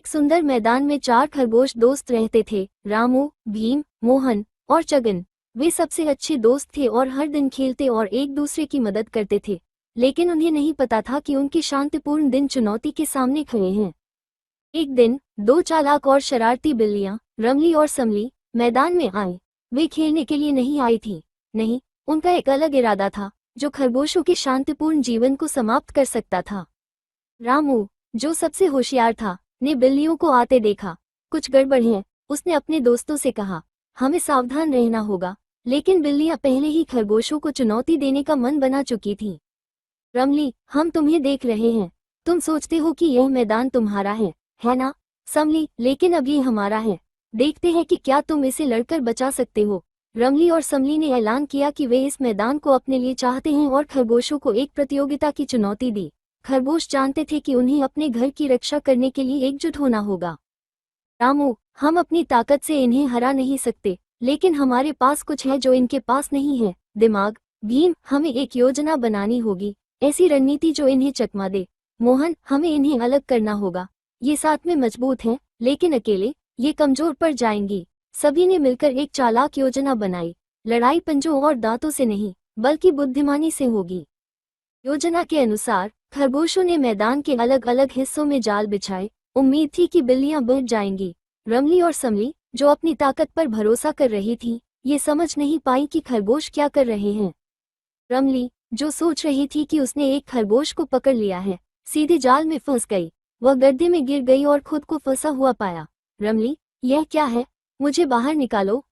एक सुंदर मैदान में 4 खरगोश दोस्त रहते थे। रामू, भीम, मोहन और चगन। वे सबसे अच्छे दोस्त थे और हर दिन खेलते और एक दूसरे की मदद करते थे। लेकिन उन्हें नहीं पता था कि उनके शांतिपूर्ण दिन चुनौती के सामने खड़े हैं। एक दिन 2 चालाक और शरारती बिल्लियां, रमली और समली, मैदान में आई। वे खेलने के लिए नहीं आई थी। नहीं, उनका एक अलग इरादा था, जो खरगोशों के शांतिपूर्ण जीवन को समाप्त कर सकता था। रामू, जो सबसे होशियार था, ने बिल्लियों को आते देखा। कुछ गड़बड़ है, उसने अपने दोस्तों से कहा। हमें सावधान रहना होगा। लेकिन बिल्लियां पहले ही खरगोशों को चुनौती देने का मन बना चुकी थीं। रमली, हम तुम्हें देख रहे हैं। तुम सोचते हो कि यह मैदान तुम्हारा है ना? समली, लेकिन अब ये हमारा है। देखते हैं कि क्या तुम इसे लड़कर बचा सकते हो। रमली और समली ने ऐलान किया कि वे इस मैदान को अपने लिए चाहते हैं और खरगोशों को एक प्रतियोगिता की चुनौती दी। खरगोश जानते थे कि उन्हें अपने घर की रक्षा करने के लिए एकजुट होना होगा। रामू, हम अपनी ताकत से इन्हें हरा नहीं सकते, लेकिन हमारे पास कुछ है जो इनके पास नहीं है, दिमाग। भीम, हमें एक योजना बनानी होगी, ऐसी रणनीति जो इन्हें चकमा दे। मोहन, हमें इन्हें अलग करना होगा। ये साथ में मजबूत हैं, लेकिन अकेले ये कमजोर पड़ जाएंगी। सभी ने मिलकर एक चालाक योजना बनाई। लड़ाई पंजों और दांतों से नहीं, बल्कि बुद्धिमानी से होगी। योजना के अनुसार खरगोशों ने मैदान के अलग अलग हिस्सों में जाल बिछाए। उम्मीद थी कि बिल्लियां बच जाएंगी। रमली और समली, जो अपनी ताकत पर भरोसा कर रही थी, ये समझ नहीं पाई कि खरगोश क्या कर रहे हैं। रमली, जो सोच रही थी कि उसने एक खरगोश को पकड़ लिया है, सीधे जाल में फंस गई। वह गड्ढे में गिर गई और खुद को फंसा हुआ पाया। रमली, यह क्या है? मुझे बाहर निकालो।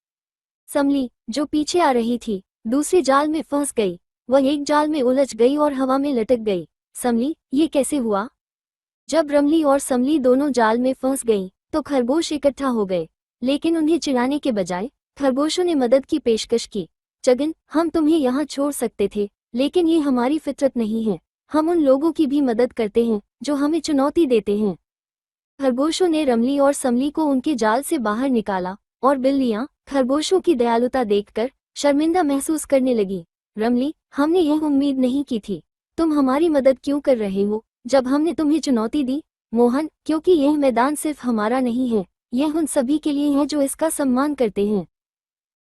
समली, जो पीछे आ रही थी, दूसरे जाल में फंस गई। वह एक जाल में उलझ गई और हवा में लटक गई। समली, ये कैसे हुआ? जब रमली और समली दोनों जाल में फंस गईं, तो खरगोश इकट्ठा हो गए। लेकिन उन्हें चिढ़ाने के बजाय खरगोशों ने मदद की पेशकश की। चगन, हम तुम्हें यहाँ छोड़ सकते थे, लेकिन ये हमारी फितरत नहीं है। हम उन लोगों की भी मदद करते हैं जो हमें चुनौती देते हैं। खरगोशों ने रमली और समली को उनके जाल से बाहर निकाला, और बिल्लियां खरगोशों की दयालुता देखकर शर्मिंदा महसूस करने लगी। रमली, हमने यह उम्मीद नहीं की थी। तुम हमारी मदद क्यों कर रहे हो जब हमने तुम्हें चुनौती दी? मोहन, क्योंकि यह मैदान सिर्फ हमारा नहीं है, यह उन सभी के लिए है जो इसका सम्मान करते हैं।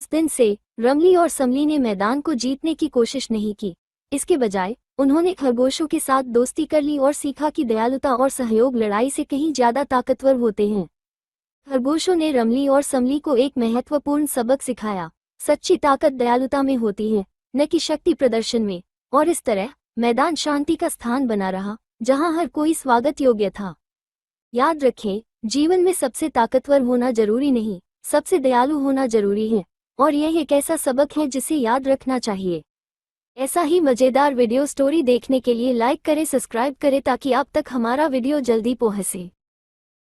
इस दिन से रमली और समली ने मैदान को जीतने की कोशिश नहीं की। इसके बजाय उन्होंने खरगोशों के साथ दोस्ती कर ली और सीखा कि दयालुता और सहयोग लड़ाई से कहीं ज्यादा ताकतवर होते हैं। खरगोशों ने रमली और समली को एक महत्वपूर्ण सबक सिखाया। सच्ची ताकत दयालुता में होती है, न कि शक्ति प्रदर्शन में। और इस तरह मैदान शांति का स्थान बना रहा, जहां हर कोई स्वागत योग्य था। याद रखें, जीवन में सबसे ताकतवर होना जरूरी नहीं, सबसे दयालु होना जरूरी है। और यह एक ऐसा सबक है जिसे याद रखना चाहिए। ऐसा ही मजेदार वीडियो स्टोरी देखने के लिए लाइक करें, सब्सक्राइब करें ताकि आप तक हमारा वीडियो जल्दी पहुंचे।